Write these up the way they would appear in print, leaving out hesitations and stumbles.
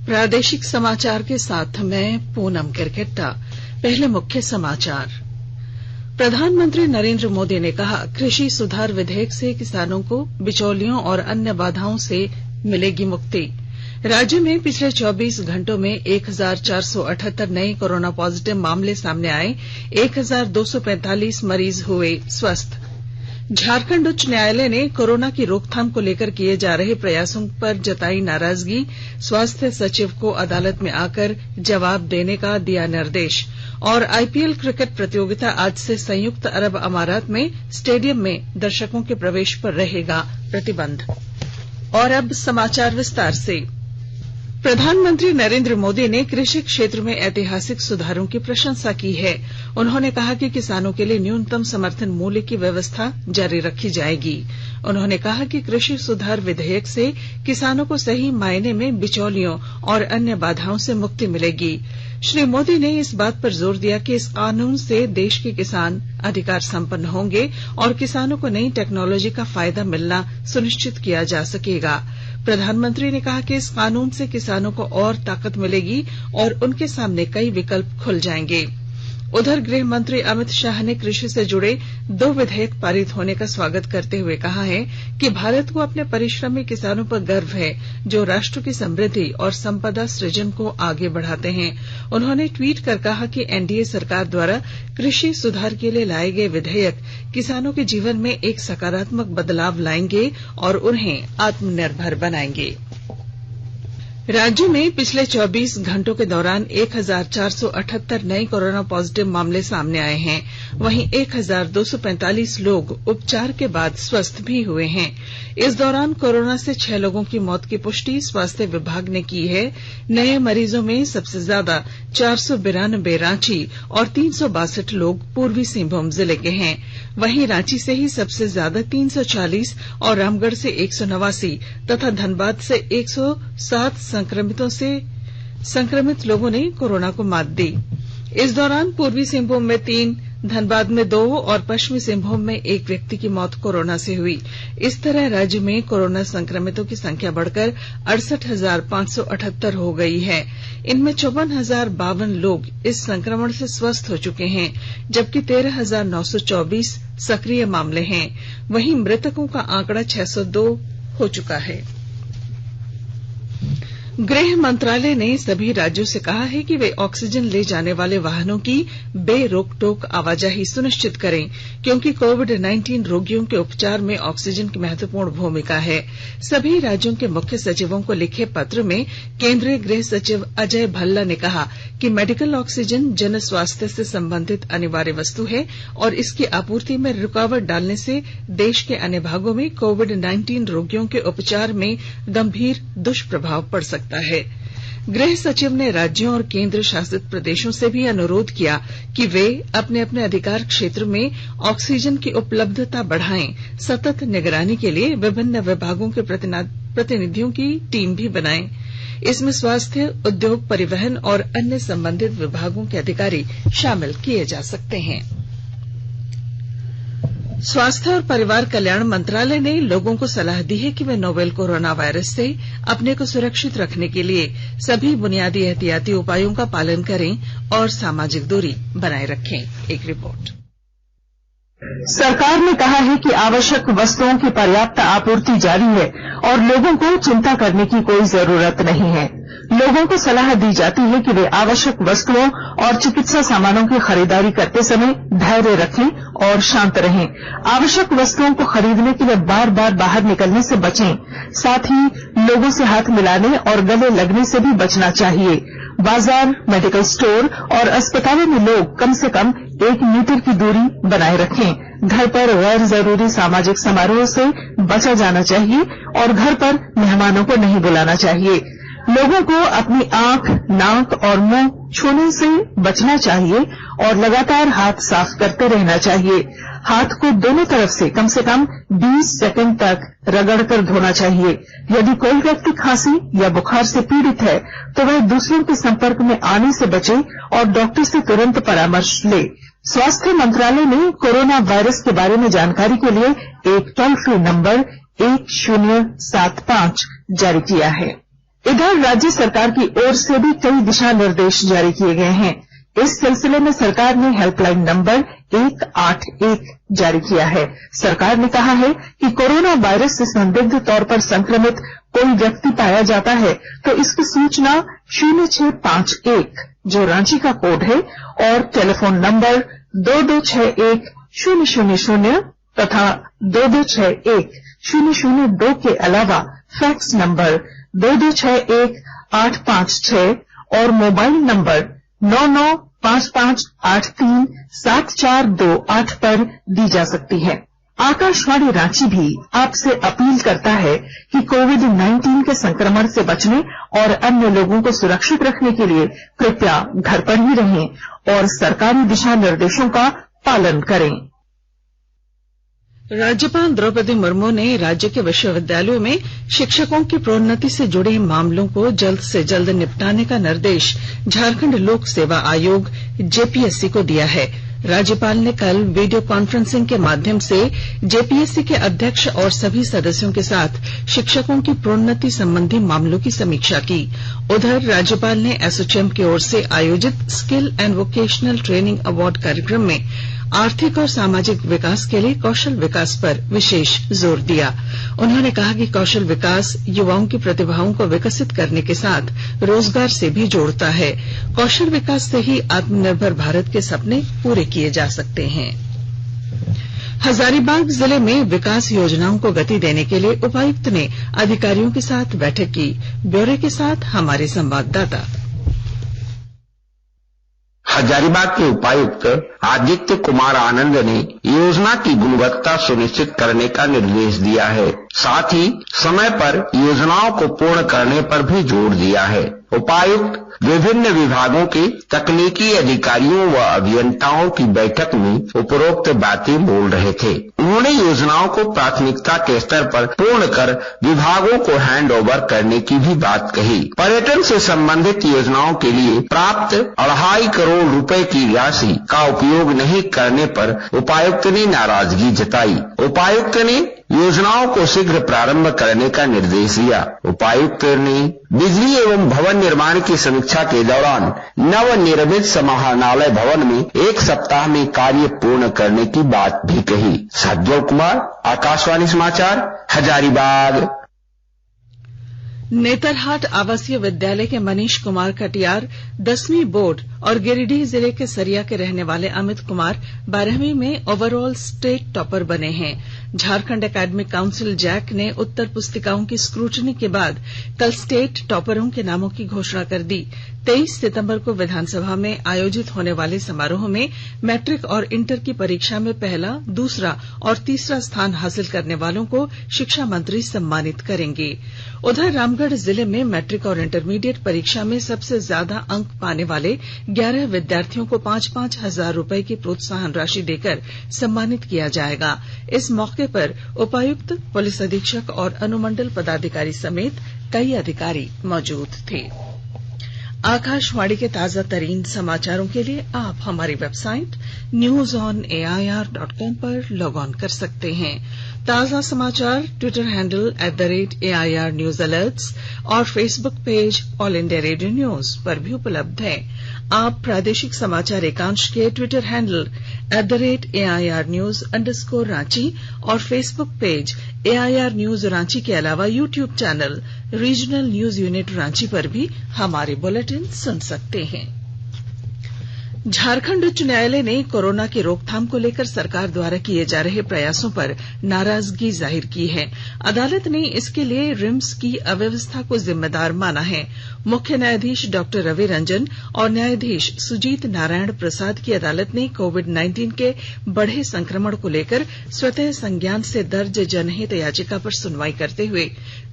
प्रादेशिक समाचार के साथ मैं पूनम किरकिट्टा। पहले मुख्य समाचार। प्रधानमंत्री नरेंद्र मोदी ने कहा, कृषि सुधार विधेयक से किसानों को बिचौलियों और अन्य बाधाओं से मिलेगी मुक्ति। राज्य में पिछले 24 घंटों में 1478 नए कोरोना पॉजिटिव मामले सामने आए। 1245 मरीज हुए स्वस्थ। झारखंड उच्च न्यायालय ने कोरोना की रोकथाम को लेकर किए जा रहे प्रयासों पर जताई नाराजगी। स्वास्थ्य सचिव को अदालत में आकर जवाब देने का दिया निर्देश। और आईपीएल क्रिकेट प्रतियोगिता आज से संयुक्त अरब अमारात में स्टेडियम में दर्शकों के प्रवेश पर रहेगा प्रतिबंध। और अब समाचार विस्तार से। प्रधानमंत्री नरेंद्र मोदी ने कृषि क्षेत्र में ऐतिहासिक सुधारों की प्रशंसा की है। उन्होंने कहा कि किसानों के लिए न्यूनतम समर्थन मूल्य की व्यवस्था जारी रखी जाएगी। उन्होंने कहा कि कृषि सुधार विधेयक से किसानों को सही मायने में बिचौलियों और अन्य बाधाओं से मुक्ति मिलेगी। श्री मोदी ने इस बात पर जोर दिया कि इस कानून से देश के किसान अधिकार संपन्न होंगे और किसानों को नई टेक्नोलॉजी का फायदा मिलना सुनिश्चित किया जा सकेगा। प्रधानमंत्री ने कहा कि इस कानून से किसानों को और ताकत मिलेगी और उनके सामने कई विकल्प खुल जाएंगे। उधर गृह मंत्री अमित शाह ने कृषि से जुड़े 2 विधेयक पारित होने का स्वागत करते हुए कहा है कि भारत को अपने परिश्रमी किसानों पर गर्व है, जो राष्ट्र की समृद्धि और संपदा सृजन को आगे बढ़ाते हैं। उन्होंने ट्वीट कर कहा कि एनडीए सरकार द्वारा कृषि सुधार के लिए लाए गए विधेयक किसानों के जीवन में एक सकारात्मक बदलाव लाएंगे और उन्हें आत्मनिर्भर बनाएंगे। राज्य में पिछले 24 घंटों के दौरान 1478 नए कोरोना पॉजिटिव मामले सामने आए हैं। वहीं 1245 लोग उपचार के बाद स्वस्थ भी हुए हैं। इस दौरान कोरोना से 6 लोगों की मौत की पुष्टि स्वास्थ्य विभाग ने की है। नए मरीजों में सबसे ज्यादा 492 रांची और 362 लोग पूर्वी सिंहभूम जिले के हैं। वहीं रांची से ही सबसे ज्यादा 340 और रामगढ़ से 189 तथा धनबाद से 107 संक्रमित लोगों ने कोरोना को मात दी। इस दौरान पूर्वी सिंहभूम में 3, धनबाद में 2 और पश्चिमी सिंहभूम में 1 व्यक्ति की मौत कोरोना से हुई। इस तरह राज्य में कोरोना संक्रमितों की संख्या बढ़कर 68,578 हो गई है। इनमें 54,052 लोग इस संक्रमण से स्वस्थ हो चुके हैं, जबकि 13,924 सक्रिय मामले हैं। वहीं मृतकों का आंकड़ा 602 हो चुका है। गृह मंत्रालय ने सभी राज्यों से कहा है कि वे ऑक्सीजन ले जाने वाले वाहनों की बेरोक-टोक आवाजाही सुनिश्चित करें, क्योंकि कोविड-19 रोगियों के उपचार में ऑक्सीजन की महत्वपूर्ण भूमिका है। सभी राज्यों के मुख्य सचिवों को लिखे पत्र में केंद्रीय गृह सचिव अजय भल्ला ने कहा कि मेडिकल ऑक्सीजन जन स्वास्थ्य से संबंधित अनिवार्य वस्तु है और इसकी आपूर्ति में रुकावट डालने से देश के अन्य भागों में कोविड-19 रोगियों के उपचार में गंभीर दुष्प्रभाव पड़ सकता है। गृह सचिव ने राज्यों और केंद्र शासित प्रदेशों से भी अनुरोध किया कि वे अपने अपने अधिकार क्षेत्र में ऑक्सीजन की उपलब्धता बढ़ाएं। सतत निगरानी के लिए विभिन्न विभागों के प्रतिनिधियों की टीम भी बनाएं। इसमें स्वास्थ्य, उद्योग, परिवहन और अन्य संबंधित विभागों के अधिकारी शामिल किए जा सकते हैं। स्वास्थ्य और परिवार कल्याण मंत्रालय ने लोगों को सलाह दी है कि वे नोवेल कोरोना वायरस से अपने को सुरक्षित रखने के लिए सभी बुनियादी एहतियाती उपायों का पालन करें और सामाजिक दूरी बनाए रखें। एक रिपोर्ट। सरकार ने कहा है कि आवश्यक वस्तुओं की पर्याप्त आपूर्ति जारी है और लोगों को चिंता करने की कोई जरूरत नहीं है। लोगों को सलाह दी जाती है कि वे आवश्यक वस्तुओं और चिकित्सा सामानों की खरीदारी करते समय धैर्य रखें और शांत रहें। आवश्यक वस्तुओं को खरीदने के लिए बार बार बाहर निकलने से बचें। साथ ही लोगों से हाथ मिलाने और गले लगने से भी बचना चाहिए। बाजार, मेडिकल स्टोर और अस्पतालों में लोग कम से कम 1 मीटर की दूरी बनाए रखें। घर पर गैर जरूरी सामाजिक समारोह से बचा जाना चाहिए और घर पर मेहमानों को नहीं बुलाना चाहिए। लोगों को अपनी आंख, नाक और मुंह छूने से बचना चाहिए और लगातार हाथ साफ करते रहना चाहिए। हाथ को दोनों तरफ से कम 20 सेकंड तक रगड़कर धोना चाहिए। यदि कोई व्यक्ति खांसी या बुखार से पीड़ित है तो वह दूसरों के संपर्क में आने से बचे और डॉक्टर से तुरंत परामर्श ले। स्वास्थ्य मंत्रालय ने कोरोना वायरस के बारे में जानकारी के लिए एक टोल फ्री नंबर 1075 जारी किया है। इधर राज्य सरकार की ओर से भी कई दिशा निर्देश जारी किए गए हैं। इस सिलसिले में सरकार ने हेल्पलाइन नंबर 181 जारी किया है। सरकार ने कहा है कि कोरोना वायरस से संदिग्ध तौर पर संक्रमित कोई व्यक्ति पाया जाता है तो इसकी सूचना 0651 जो रांची का कोड है और टेलीफोन नंबर 2261-000 तथा 2261-002 के अलावा फैक्स नंबर 2261-856 और मोबाइल नंबर 9955837428 पर दी जा सकती है। आकाशवाणी रांची भी आपसे अपील करता है कि कोविड-19 के संक्रमण से बचने और अन्य लोगों को सुरक्षित रखने के लिए कृपया घर पर ही रहें और सरकारी दिशा निर्देशों का पालन करें। राज्यपाल द्रौपदी मुर्मू ने राज्य के विश्वविद्यालयों में शिक्षकों की प्रोन्नति से जुड़े मामलों को जल्द से जल्द निपटाने का निर्देश झारखंड लोक सेवा आयोग जेपीएससी को दिया है। राज्यपाल ने कल वीडियो कॉन्फ्रेंसिंग के माध्यम से जेपीएससी के अध्यक्ष और सभी सदस्यों के साथ शिक्षकों की प्रोन्नति संबंधी मामलों की समीक्षा की। उधर राज्यपाल ने एसोचैम की ओर से आयोजित skill and vocational training award कार्यक्रम में आर्थिक और सामाजिक विकास के लिए कौशल विकास पर विशेष जोर दिया। उन्होंने कहा कि कौशल विकास युवाओं की प्रतिभाओं को विकसित करने के साथ रोजगार से भी जोड़ता है। कौशल विकास से ही आत्मनिर्भर भारत के सपने पूरे किए जा सकते हैं। हजारीबाग जिले में विकास योजनाओं को गति देने के लिए उपायुक्त ने अधिकारियों के साथ बैठक की। ब्यौरे के साथ हमारे संवाददाता। हजारीबाग के उपायुक्त आदित्य कुमार आनंद ने योजना की गुणवत्ता सुनिश्चित करने का निर्देश दिया है। साथ ही समय पर योजनाओं को पूर्ण करने पर भी जोर दिया है। उपायुक्त विभिन्न विभागों के तकनीकी अधिकारियों व अभियंताओं की बैठक में उपरोक्त बातें बोल रहे थे। उन्होंने योजनाओं को प्राथमिकता के स्तर पर पूर्ण कर विभागों को हैंड ओवर करने की भी बात कही। पर्यटन से संबंधित योजनाओं के लिए प्राप्त 2.5 करोड़ रुपए की राशि का उपयोग नहीं करने पर उपायुक्त ने नाराजगी जताई। उपायुक्त ने योजनाओं को शीघ्र प्रारंभ करने का निर्देश दिया। उपायुक्त ने बिजली एवं भवन निर्माण की समीक्षा के दौरान नवनिर्मित समाहरणालय भवन में 1 सप्ताह में कार्य पूर्ण करने की बात भी कही। सज्जन कुमार, आकाशवाणी समाचार, हजारीबाग। नेतरहाट आवासीय विद्यालय के मनीष कुमार कटियार 10वीं बोर्ड और गिरिडीह जिले के सरिया के रहने वाले अमित कुमार 12वीं में ओवरऑल स्टेट टॉपर बने हैं। झारखंड एकेडमिक काउंसिल जैक ने उत्तर पुस्तिकाओं की स्क्रूटनी के बाद कल स्टेट टॉपरों के नामों की घोषणा कर दी। 23 सितंबर को विधानसभा में आयोजित होने वाले समारोह में मैट्रिक और इंटर की परीक्षा में पहला, दूसरा और तीसरा स्थान हासिल करने वालों को शिक्षा मंत्री सम्मानित करेंगे। उधर रामगढ़ जिले में मैट्रिक और इंटरमीडिएट परीक्षा में सबसे ज्यादा अंक पाने वाले 11 विद्यार्थियों को 5-5 हजार रुपए की प्रोत्साहन राशि देकर सम्मानित किया जाएगा। इस मौके पर उपायुक्त, पुलिस अधीक्षक और अनुमंडल पदाधिकारी समेत कई अधिकारी मौजूद थे। आकाशवाणी के ताजा तरीन समाचारों के लिए आप हमारी वेबसाइट newsonair.com पर लॉग ऑन कर सकते हैं। ताजा समाचार Twitter handle @AIR News Alerts और Facebook page all India radio news पर भी उपलब्ध है। आप प्रादेशिक समाचार एकांश के ट्विटर हैंडल @AIR News_Ranchi और Facebook page AIR News Ranchi के अलावा YouTube channel regional news unit Ranchi पर भी हमारे बुलेटिन सुन सकते हैं। झारखंड उच्च न्यायालय ने कोरोना की रोकथाम को लेकर सरकार द्वारा किए जा रहे प्रयासों पर नाराजगी जाहिर की है। अदालत ने इसके लिए रिम्स की अव्यवस्था को जिम्मेदार माना है। मुख्य न्यायाधीश डॉ रवि रंजन और न्यायाधीश सुजीत नारायण प्रसाद की अदालत ने कोविड-19 के बढ़े संक्रमण को लेकर स्वतः संज्ञान से दर्ज जनहित याचिका पर सुनवाई करते हुए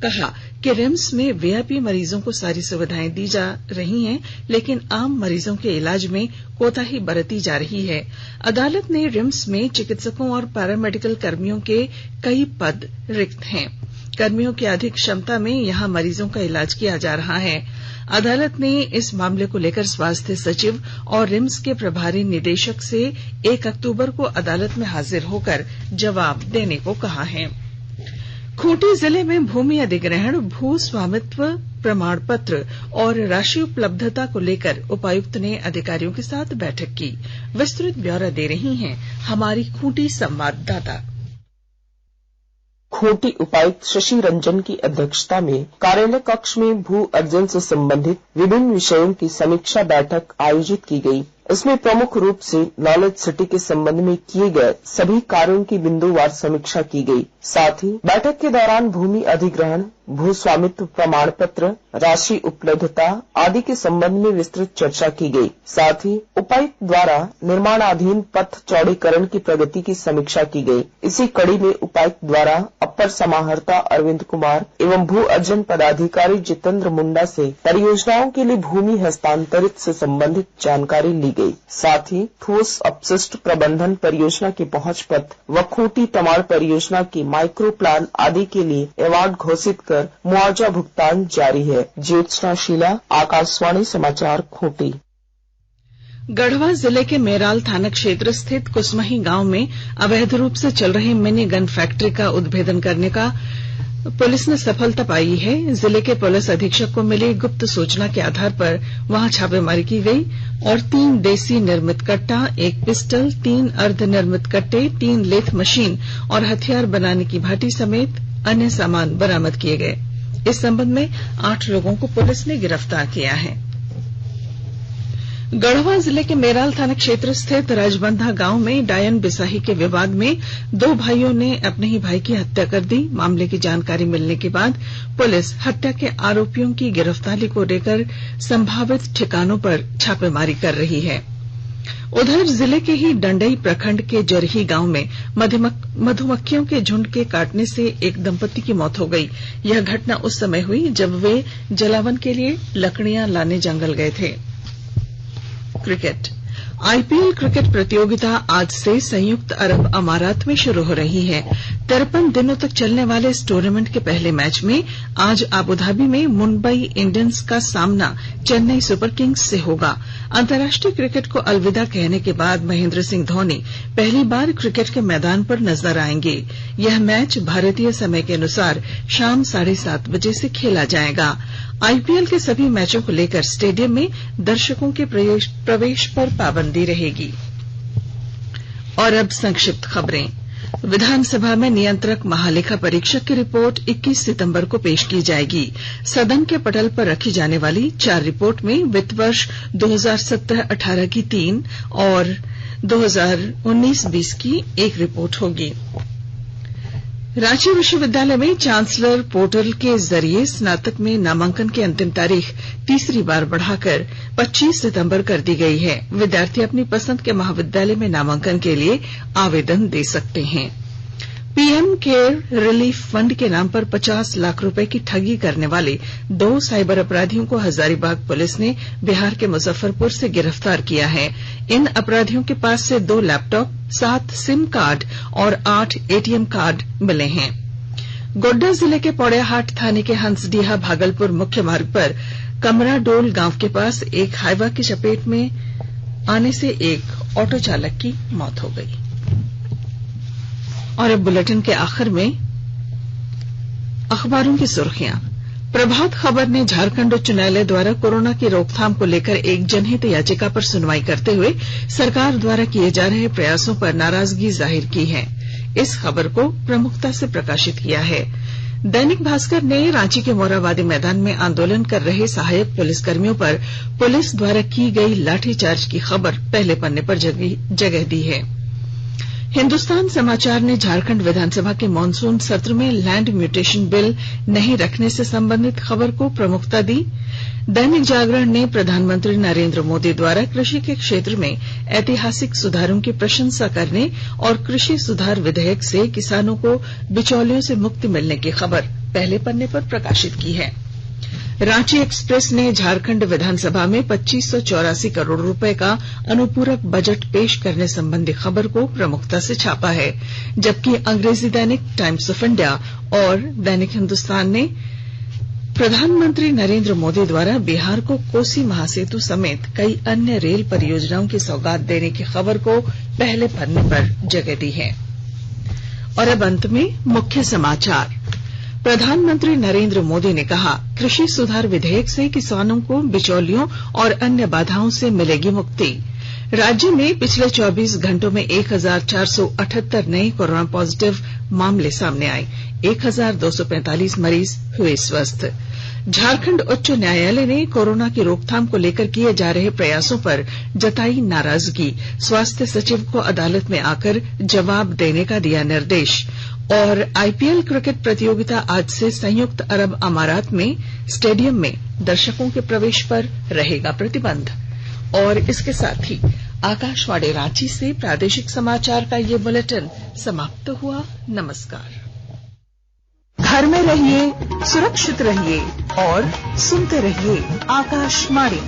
कहा कि रिम्स में वीआईपी मरीजों को सारी सुविधाएं दी जा रही हैं, लेकिन आम मरीजों के इलाज में कोताही बरती जा रही है। अदालत ने रिम्स में चिकित्सकों और पैरामेडिकल कर्मियों के कई पद रिक्त हैं। कर्मियों की अधिक क्षमता में यहां मरीजों का इलाज किया जा रहा है। अदालत ने इस मामले को लेकर स्वास्थ्य सचिव और रिम्स के प्रभारी निदेशक से 1 अक्टूबर को अदालत में हाजिर होकर जवाब देने को कहा है। खूंटी जिले में भूमि अधिग्रहण, भू स्वामित्व प्रमाण पत्र और राशि उपलब्धता को लेकर उपायुक्त ने अधिकारियों के साथ बैठक की। विस्तृत ब्यौरा दे रही हैं हमारी खूंटी संवाददाता। खूंटी उपायुक्त शशि रंजन की अध्यक्षता में कार्यालय कक्ष में भू अर्जन से संबंधित विभिन्न विषयों की समीक्षा बैठक आयोजित की गई। इसमें प्रमुख रूप से नॉलेज सिटी के संबंध में किए गए सभी कार्यों की बिंदुवार समीक्षा की गई। साथ ही बैठक के दौरान भूमि अधिग्रहण, भू स्वामित्व प्रमाण पत्र, राशि उपलब्धता आदि के संबंध में विस्तृत चर्चा की गई। साथ ही उपायुक्त द्वारा निर्माणाधीन पथ चौड़ीकरण की प्रगति की समीक्षा की गई। इसी कड़ी में उपायुक्त द्वारा अपर समाहर्ता अरविंद कुमार एवं भू अर्जन पदाधिकारी जितेंद्र मुंडा से परियोजनाओं के लिए भूमि हस्तांतरित से संबंधित जानकारी ली गई। साथ ही ठोस अपशिष्ट प्रबंधन परियोजना की पहुंच पथ व खूंटी तमाड़ परियोजना की माइक्रो प्लान आदि के लिए अवार्ड घोषित कर मुआवजा भुगतान जारी है। ज्योत्सना शीला, आकाशवाणी समाचार, खूंटी। गढ़वा जिले के मेराल थाना क्षेत्र स्थित कुसमही गांव में अवैध रूप से चल रही मिनी गन फैक्ट्री का उद्भेदन करने का पुलिस ने सफलता पाई है। जिले के पुलिस अधीक्षक को मिली गुप्त सूचना के आधार पर वहां छापेमारी की गई और 3 देसी निर्मित कट्टा, 1 पिस्टल, 3 अर्ध निर्मित कट्टे, 3 लेथ मशीन और हथियार बनाने की भाटी समेत अन्य सामान बरामद किए गए। इस संबंध में 8 लोगों को पुलिस ने गिरफ्तार किया है। गढ़वा जिले के मेराल थाना क्षेत्र स्थित राजबंधा गांव में डायन बिसाही के विवाद में 2 भाइयों ने अपने ही भाई की हत्या कर दी। मामले की जानकारी मिलने के बाद पुलिस हत्या के आरोपियों की गिरफ्तारी को लेकर संभावित ठिकानों पर छापेमारी कर रही है। उधर जिले के ही डंडई प्रखंड के जरही गांव में मधुमक्खियों के झुंड के काटने से एक दंपति की मौत हो गई। यह घटना उस समय हुई जब वे जलावन के लिए लकड़ियां लाने जंगल गए थे। क्रिकेट। आईपीएल क्रिकेट प्रतियोगिता आज से संयुक्त अरब अमारात में शुरू हो रही है। 53 दिनों तक चलने वाले इस टूर्नामेंट के पहले मैच में आज अबुधाबी में मुंबई इंडियंस का सामना चेन्नई सुपर किंग्स से होगा। अंतर्राष्ट्रीय क्रिकेट को अलविदा कहने के बाद महेंद्र सिंह धोनी पहली बार क्रिकेट के मैदान पर नजर आएंगे। यह मैच भारतीय समय के अनुसार शाम 7:30 बजे से खेला जाएगा। आईपीएल के सभी मैचों को लेकर स्टेडियम में दर्शकों के प्रवेश पर पाबंदी रहेगी। और अब संक्षिप्त खबरें। विधानसभा में नियंत्रक महालेखा परीक्षक की रिपोर्ट 21 सितंबर को पेश की जाएगी। सदन के पटल पर रखी जाने वाली 4 रिपोर्ट में वित्त वर्ष 2017-18 की 3 और 2019-20 की 1 रिपोर्ट होगी। रांची विश्वविद्यालय में चांसलर पोर्टल के जरिए स्नातक में नामांकन की अंतिम तारीख तीसरी बार बढ़ाकर 25 सितंबर कर दी गई है। विद्यार्थी अपनी पसंद के महाविद्यालय में नामांकन के लिए आवेदन दे सकते हैं। पीएम केयर रिलीफ फंड के नाम पर 50 लाख रुपए की ठगी करने वाले 2 साइबर अपराधियों को हजारीबाग पुलिस ने बिहार के मुजफ्फरपुर से गिरफ्तार किया है। इन अपराधियों के पास से 2 लैपटॉप, 7 सिम कार्ड और 8 एटीएम कार्ड मिले हैं। गोड्डा जिले के पौड़ियाहाट थाने के हंसडीहा भागलपुर मुख्य मार्ग पर कमराडोल गांव के पास एक हाइवा की चपेट में आने से एक ऑटो चालक की मौत हो गई। और अब बुलेटिन के आखिर में अखबारों की सुर्खियां। प्रभात खबर ने झारखंड उच्च न्यायालय द्वारा कोरोना की रोकथाम को लेकर एक जनहित याचिका पर सुनवाई करते हुए सरकार द्वारा किए जा रहे प्रयासों पर नाराजगी जाहिर की है। इस खबर को प्रमुखता से प्रकाशित किया है। दैनिक भास्कर ने रांची के मोरहाबादी मैदान में आंदोलन कर रहे सहायक पुलिसकर्मियों पर पुलिस द्वारा की गई लाठीचार्ज की खबर पहले पन्ने पर जगह दी है। हिंदुस्तान समाचार ने झारखंड विधानसभा के मॉनसून सत्र में लैंड म्यूटेशन बिल नहीं रखने से संबंधित खबर को प्रमुखता दी। दैनिक जागरण ने प्रधानमंत्री नरेंद्र मोदी द्वारा कृषि के क्षेत्र में ऐतिहासिक सुधारों की प्रशंसा करने और कृषि सुधार विधेयक से किसानों को बिचौलियों से मुक्ति मिलने की खबर पहले पन्ने पर प्रकाशित की है। रांची एक्सप्रेस ने झारखंड विधानसभा में 2584 करोड़ रुपए का अनुपूरक बजट पेश करने संबंधी खबर को प्रमुखता से छापा है, जबकि अंग्रेजी दैनिक टाइम्स ऑफ इंडिया और दैनिक हिंदुस्तान ने प्रधानमंत्री नरेंद्र मोदी द्वारा बिहार को कोसी महासेतु समेत कई अन्य रेल परियोजनाओं की सौगात देने की खबर को पहले पन्ने पर जगह दी है। और अब अंत में मुख्य समाचार। प्रधानमंत्री नरेंद्र मोदी ने कहा, कृषि सुधार विधेयक से किसानों को बिचौलियों और अन्य बाधाओं से मिलेगी मुक्ति। राज्य में पिछले 24 घंटों में 1478 नए कोरोना पॉजिटिव मामले सामने आए। 1245 मरीज हुए स्वस्थ। झारखंड उच्च न्यायालय ने कोरोना की रोकथाम को लेकर किए जा रहे प्रयासों पर जताई नाराजगी। स्वास्थ्य सचिव को अदालत में आकर जवाब देने का दिया निर्देश। और आईपीएल क्रिकेट प्रतियोगिता आज से संयुक्त अरब अमारात में स्टेडियम में दर्शकों के प्रवेश पर रहेगा प्रतिबंध। और इसके साथ ही आकाशवाणी रांची से प्रादेशिक समाचार का ये बुलेटिन समाप्त हुआ। नमस्कार। घर में रहिए, सुरक्षित रहिए और सुनते रहिए आकाशवाणी।